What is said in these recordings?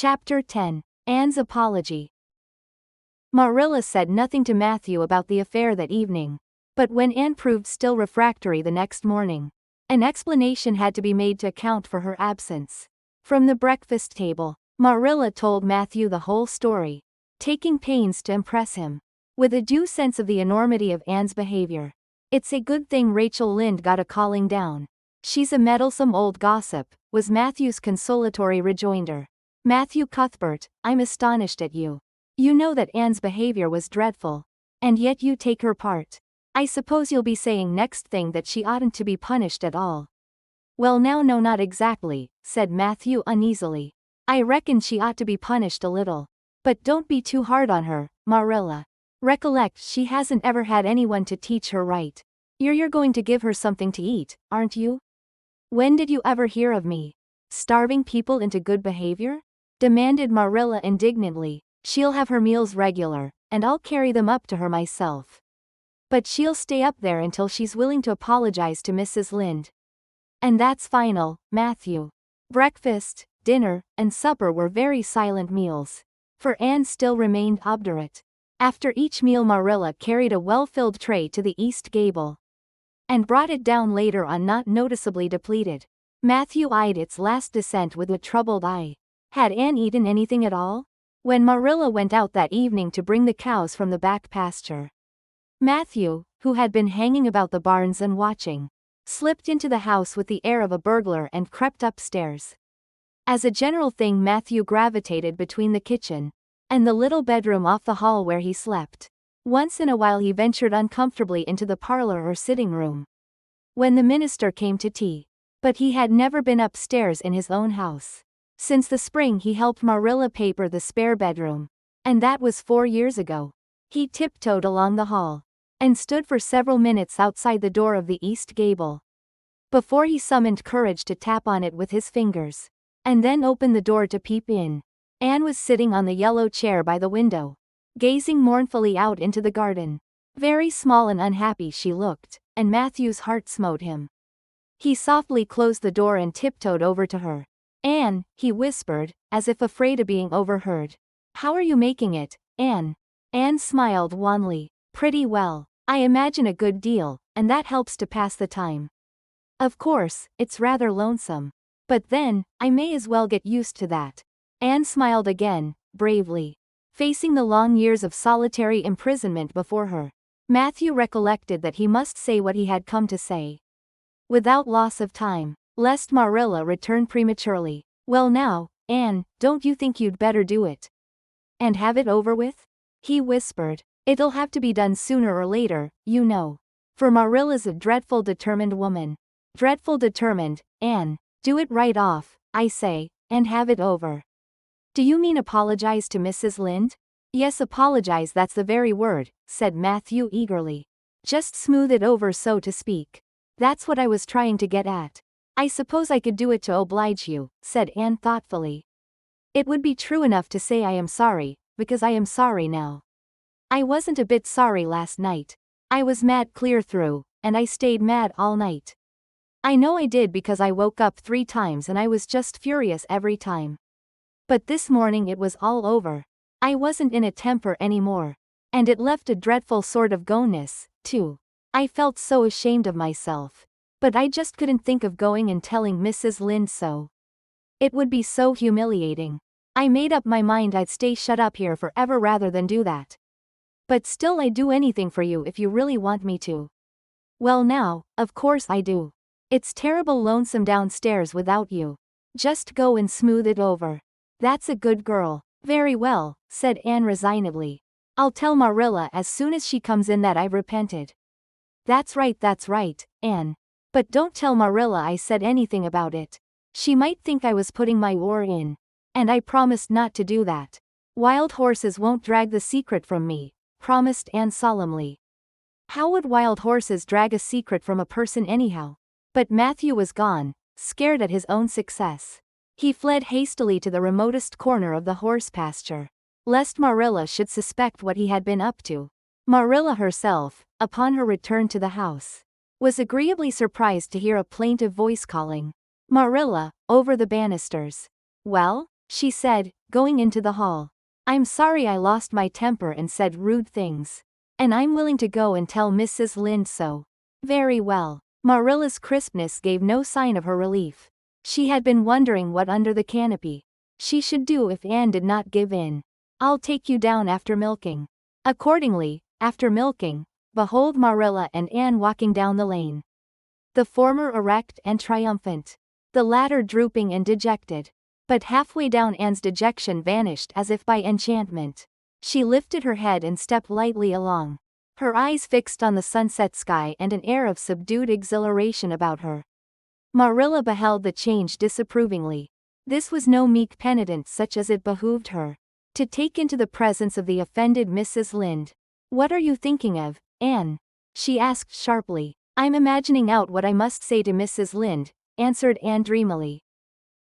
Chapter 10. Anne's Apology. Marilla said nothing to Matthew about the affair that evening. But when Anne proved still refractory the next morning, an explanation had to be made to account for her absence. From the breakfast table, Marilla told Matthew the whole story, taking pains to impress him with a due sense of the enormity of Anne's behavior. "It's a good thing Rachel Lynde got a calling down. She's a meddlesome old gossip," was Matthew's consolatory rejoinder. "Matthew Cuthbert, I'm astonished at you. You know that Anne's behavior was dreadful. And yet you take her part. I suppose you'll be saying next thing that she oughtn't to be punished at all." "Well now no not exactly," said Matthew uneasily. "I reckon she ought to be punished a little. But don't be too hard on her, Marilla. Recollect she hasn't ever had anyone to teach her right. You're going to give her something to eat, aren't you?" "When did you ever hear of me starving people into good behavior?" demanded Marilla indignantly. "She'll have her meals regular, and I'll carry them up to her myself. But she'll stay up there until she's willing to apologize to Mrs. Lynde. And that's final, Matthew." Breakfast, dinner, and supper were very silent meals, for Anne still remained obdurate. After each meal Marilla carried a well-filled tray to the east gable and brought it down later on not noticeably depleted. Matthew eyed its last descent with a troubled eye. Had Anne eaten anything at all? When Marilla went out that evening to bring the cows from the back pasture, Matthew, who had been hanging about the barns and watching, slipped into the house with the air of a burglar and crept upstairs. As a general thing Matthew gravitated between the kitchen and the little bedroom off the hall where he slept. Once in a while he ventured uncomfortably into the parlor or sitting room when the minister came to tea. But he had never been upstairs in his own house. Since the spring he helped Marilla paper the spare bedroom, and that was 4 years ago. He tiptoed along the hall and stood for several minutes outside the door of the east gable before he summoned courage to tap on it with his fingers, and then opened the door to peep in. Anne was sitting on the yellow chair by the window, gazing mournfully out into the garden. Very small and unhappy she looked, and Matthew's heart smote him. He softly closed the door and tiptoed over to her. "Anne," he whispered, as if afraid of being overheard. "How are you making it, Anne?" Anne smiled wanly. "Pretty well. I imagine a good deal, and that helps to pass the time. Of course, it's rather lonesome. But then, I may as well get used to that." Anne smiled again, bravely, facing the long years of solitary imprisonment before her. Matthew recollected that he must say what he had come to say without loss of time, lest Marilla return prematurely. "Well now, Anne, don't you think you'd better do it and have it over with?" he whispered. "It'll have to be done sooner or later, you know. For Marilla's a dreadful determined woman." "Dreadful determined, Anne. Do it right off, I say, and have it over." "Do you mean apologize to Mrs. Lynde?" "Yes, apologize, that's the very word," said Matthew eagerly. "Just smooth it over, so to speak. That's what I was trying to get at." "I suppose I could do it to oblige you," said Anne thoughtfully. "It would be true enough to say I am sorry, because I am sorry now. I wasn't a bit sorry last night. I was mad clear through, and I stayed mad all night. I know I did because I woke up 3 times and I was just furious every time. But this morning it was all over. I wasn't in a temper anymore. And it left a dreadful sort of goneness, too. I felt so ashamed of myself. But I just couldn't think of going and telling Mrs. Lynde so. It would be so humiliating. I made up my mind I'd stay shut up here forever rather than do that. But still I'd do anything for you if you really want me to." "Well now, of course I do. It's terrible lonesome downstairs without you. Just go and smooth it over. That's a good girl." "Very well," said Anne resignedly. "I'll tell Marilla as soon as she comes in that I've repented." That's right, Anne. But don't tell Marilla I said anything about it. She might think I was putting my oar in. And I promised not to do that." "Wild horses won't drag the secret from me," promised Anne solemnly. How would wild horses drag a secret from a person anyhow? But Matthew was gone, scared at his own success. He fled hastily to the remotest corner of the horse pasture, lest Marilla should suspect what he had been up to. Marilla herself, upon her return to the house, was agreeably surprised to hear a plaintive voice calling Marilla over the banisters. "Well?" she said, going into the hall. I'm sorry I lost my temper and said rude things. And I'm willing to go and tell Mrs. Lynde so. Very well. Marilla's crispness gave no sign of her relief. She had been wondering what under the canopy she should do if Anne did not give in. I'll take you down after milking. Accordingly, after milking, behold Marilla and Anne walking down the lane. The former erect and triumphant, the latter drooping and dejected. But halfway down Anne's dejection vanished as if by enchantment. She lifted her head and stepped lightly along, her eyes fixed on the sunset sky and an air of subdued exhilaration about her. Marilla beheld the change disapprovingly. This was no meek penitence such as it behooved her to take into the presence of the offended Mrs. Lynde. What are you thinking of, Anne? She asked sharply. I'm imagining out what I must say to Mrs. Lynde, answered Anne dreamily.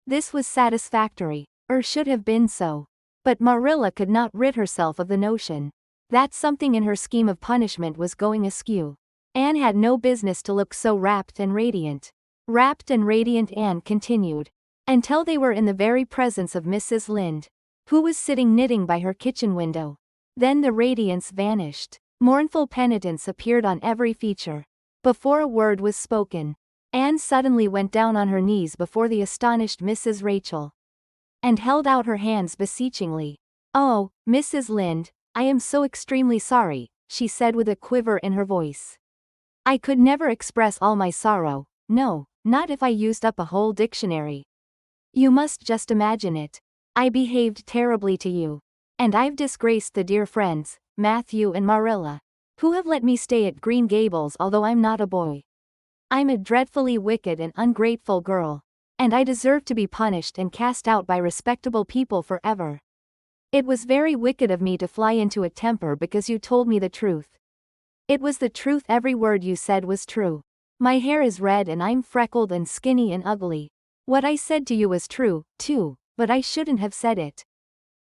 This was satisfactory, or should have been so. But Marilla could not rid herself of the notion that something in her scheme of punishment was going askew. Anne had no business to look so rapt and radiant. Rapt and radiant Anne continued, until they were in the very presence of Mrs. Lynde, who was sitting knitting by her kitchen window. Then the radiance vanished. Mournful penitence appeared on every feature. Before a word was spoken, Anne suddenly went down on her knees before the astonished Mrs. Rachel, and held out her hands beseechingly. Oh, Mrs. Lynde, I am so extremely sorry, she said with a quiver in her voice. I could never express all my sorrow, no, not if I used up a whole dictionary. You must just imagine it. I behaved terribly to you. And I've disgraced the dear friends, Matthew and Marilla, who have let me stay at Green Gables although I'm not a boy. I'm a dreadfully wicked and ungrateful girl. And I deserve to be punished and cast out by respectable people forever. It was very wicked of me to fly into a temper because you told me the truth. It was the truth, every word you said was true. My hair is red and I'm freckled and skinny and ugly. What I said to you was true, too, but I shouldn't have said it.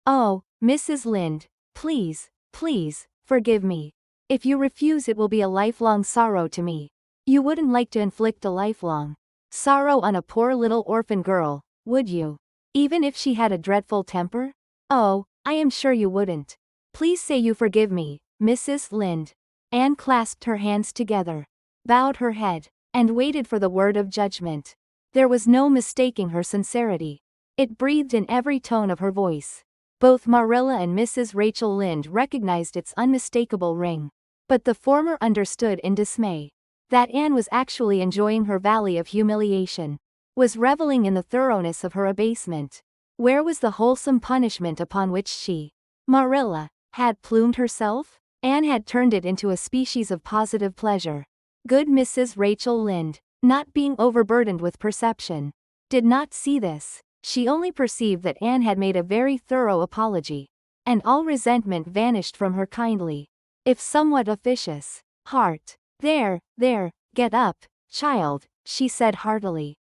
Oh, Mrs. Lynde, please, please, forgive me. If you refuse it will be a lifelong sorrow to me. You wouldn't like to inflict a lifelong sorrow on a poor little orphan girl, would you? Even if she had a dreadful temper? Oh, I am sure you wouldn't. Please say you forgive me, Mrs. Lynde. Anne clasped her hands together, bowed her head, and waited for the word of judgment. There was no mistaking her sincerity. It breathed in every tone of her voice. Both Marilla and Mrs. Rachel Lynde recognized its unmistakable ring. But the former understood in dismay that Anne was actually enjoying her valley of humiliation, was reveling in the thoroughness of her abasement. Where was the wholesome punishment upon which she, Marilla, had plumed herself? Anne had turned it into a species of positive pleasure. Good Mrs. Rachel Lynde, not being overburdened with perception, did not see this. She only perceived that Anne had made a very thorough apology, and all resentment vanished from her kindly, if somewhat officious, heart. There, get up, child, she said heartily.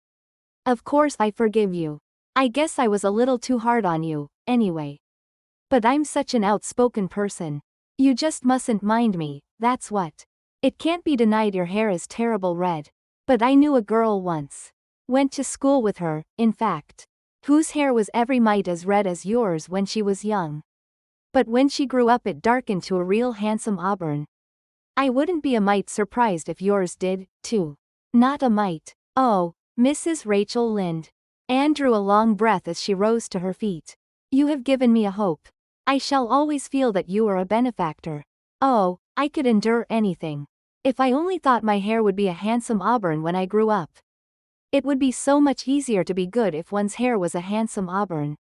Of course I forgive you. I guess I was a little too hard on you, anyway. But I'm such an outspoken person. You just mustn't mind me, that's what. It can't be denied your hair is terrible red. But I knew a girl once. Went to school with her, in fact, whose hair was every mite as red as yours when she was young. But when she grew up it darkened to a real handsome auburn. I wouldn't be a mite surprised if yours did, too. Not a mite. Oh, Mrs. Rachel Lynde. Anne drew a long breath as she rose to her feet. You have given me a hope. I shall always feel that you are a benefactor. Oh, I could endure anything. If I only thought my hair would be a handsome auburn when I grew up. It would be so much easier to be good if one's hair was a handsome auburn.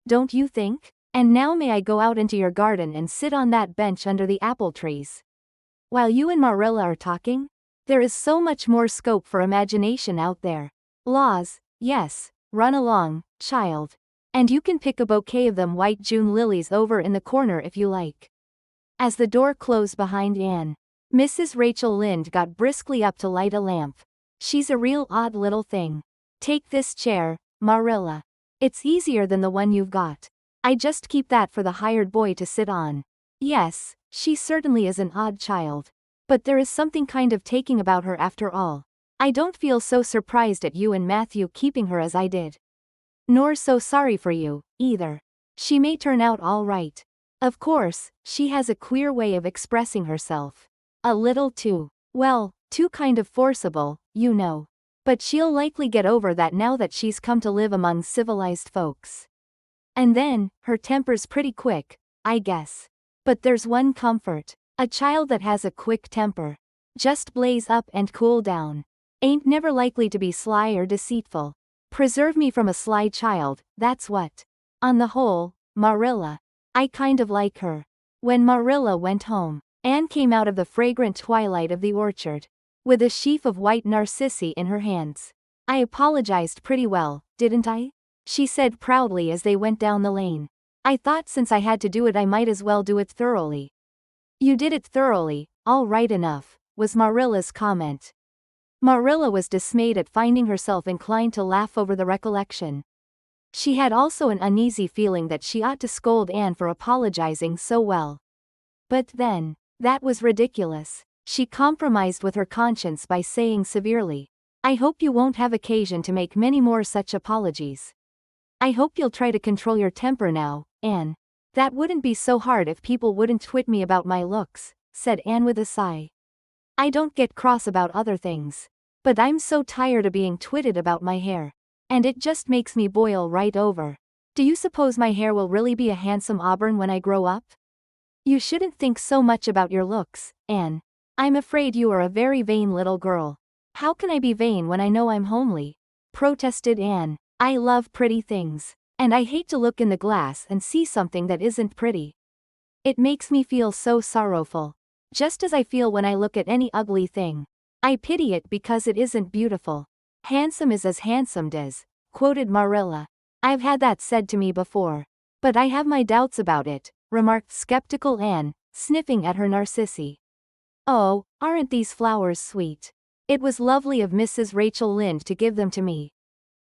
Don't you think? And now may I go out into your garden and sit on that bench under the apple trees? While you and Marilla are talking? There is so much more scope for imagination out there. Laws, yes, run along, child. And you can pick a bouquet of them white June lilies over in the corner if you like. As the door closed behind Anne, Mrs. Rachel Lynde got briskly up to light a lamp. She's a real odd little thing. Take this chair, Marilla. It's easier than the one you've got. I just keep that for the hired boy to sit on. Yes, she certainly is an odd child. But there is something kind of taking about her after all. I don't feel so surprised at you and Matthew keeping her as I did. Nor so sorry for you, either. She may turn out all right. Of course, she has a queer way of expressing herself. A little too, well, too kind of forcible, you know. But she'll likely get over that now that she's come to live among civilized folks. And then, her temper's pretty quick, I guess. But there's one comfort. A child that has a quick temper, just blaze up and cool down, ain't never likely to be sly or deceitful. Preserve me from a sly child, that's what. On the whole, Marilla, I kind of like her. When Marilla went home, Anne came out of the fragrant twilight of the orchard, with a sheaf of white narcissi in her hands. I apologized pretty well, didn't I? She said proudly as they went down the lane. I thought since I had to do it I might as well do it thoroughly. You did it thoroughly, all right enough, was Marilla's comment. Marilla was dismayed at finding herself inclined to laugh over the recollection. She had also an uneasy feeling that she ought to scold Anne for apologizing so well. But then, that was ridiculous. She compromised with her conscience by saying severely, I hope you won't have occasion to make many more such apologies. I hope you'll try to control your temper now, Anne. That wouldn't be so hard if people wouldn't twit me about my looks, said Anne with a sigh. I don't get cross about other things. But I'm so tired of being twitted about my hair. And it just makes me boil right over. Do you suppose my hair will really be a handsome auburn when I grow up? You shouldn't think so much about your looks, Anne. I'm afraid you are a very vain little girl. How can I be vain when I know I'm homely? Protested Anne. I love pretty things. And I hate to look in the glass and see something that isn't pretty. It makes me feel so sorrowful. Just as I feel when I look at any ugly thing. I pity it because it isn't beautiful. Handsome is as handsome does, quoted Marilla. I've had that said to me before. But I have my doubts about it, remarked skeptical Anne, sniffing at her narcissi. Oh, aren't these flowers sweet? It was lovely of Mrs. Rachel Lynde to give them to me.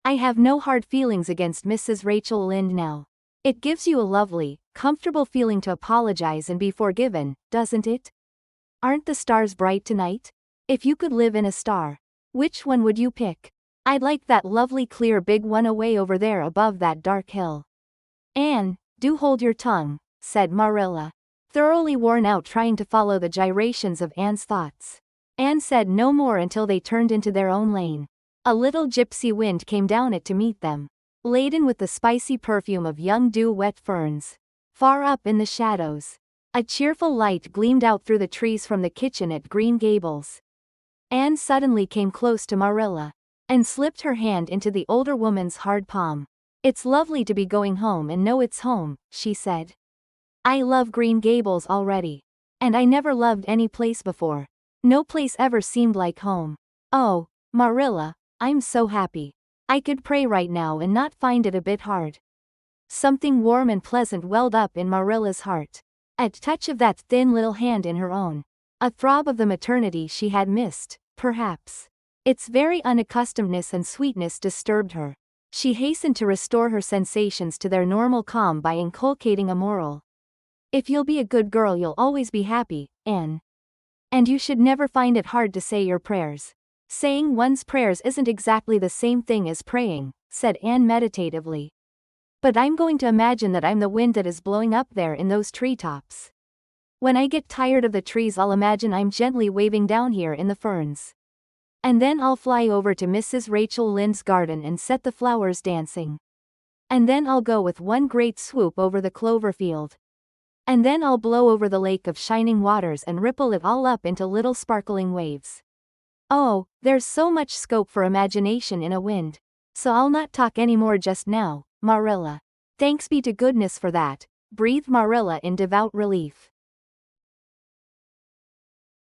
I have no hard feelings against Mrs. Rachel Lynde now. It gives you a lovely, comfortable feeling to apologize and be forgiven, doesn't it? Aren't the stars bright tonight? If you could live in a star, which one would you pick? I'd like that lovely clear big one away over there above that dark hill. Anne, do hold your tongue, said Marilla, thoroughly worn out trying to follow the gyrations of Anne's thoughts. Anne said no more until they turned into their own lane. A little gypsy wind came down it to meet them, laden with the spicy perfume of young dew-wet ferns. Far up in the shadows, a cheerful light gleamed out through the trees from the kitchen at Green Gables. Anne suddenly came close to Marilla, and slipped her hand into the older woman's hard palm. It's lovely to be going home and know it's home, she said. I love Green Gables already. And I never loved any place before. No place ever seemed like home. Oh, Marilla, I'm so happy. I could pray right now and not find it a bit hard. Something warm and pleasant welled up in Marilla's heart. At touch of that thin little hand in her own. A throb of the maternity she had missed, perhaps. Its very unaccustomedness and sweetness disturbed her. She hastened to restore her sensations to their normal calm by inculcating a moral. If you'll be a good girl you'll always be happy, Anne. And you should never find it hard to say your prayers. Saying one's prayers isn't exactly the same thing as praying, said Anne meditatively. But I'm going to imagine that I'm the wind that is blowing up there in those treetops. When I get tired of the trees I'll imagine I'm gently waving down here in the ferns. And then I'll fly over to Mrs. Rachel Lynde's garden and set the flowers dancing. And then I'll go with one great swoop over the clover field. And then I'll blow over the lake of shining waters and ripple it all up into little sparkling waves. Oh, there's so much scope for imagination in a wind. So I'll not talk any more just now, Marilla. Thanks be to goodness for that, breathed Marilla in devout relief.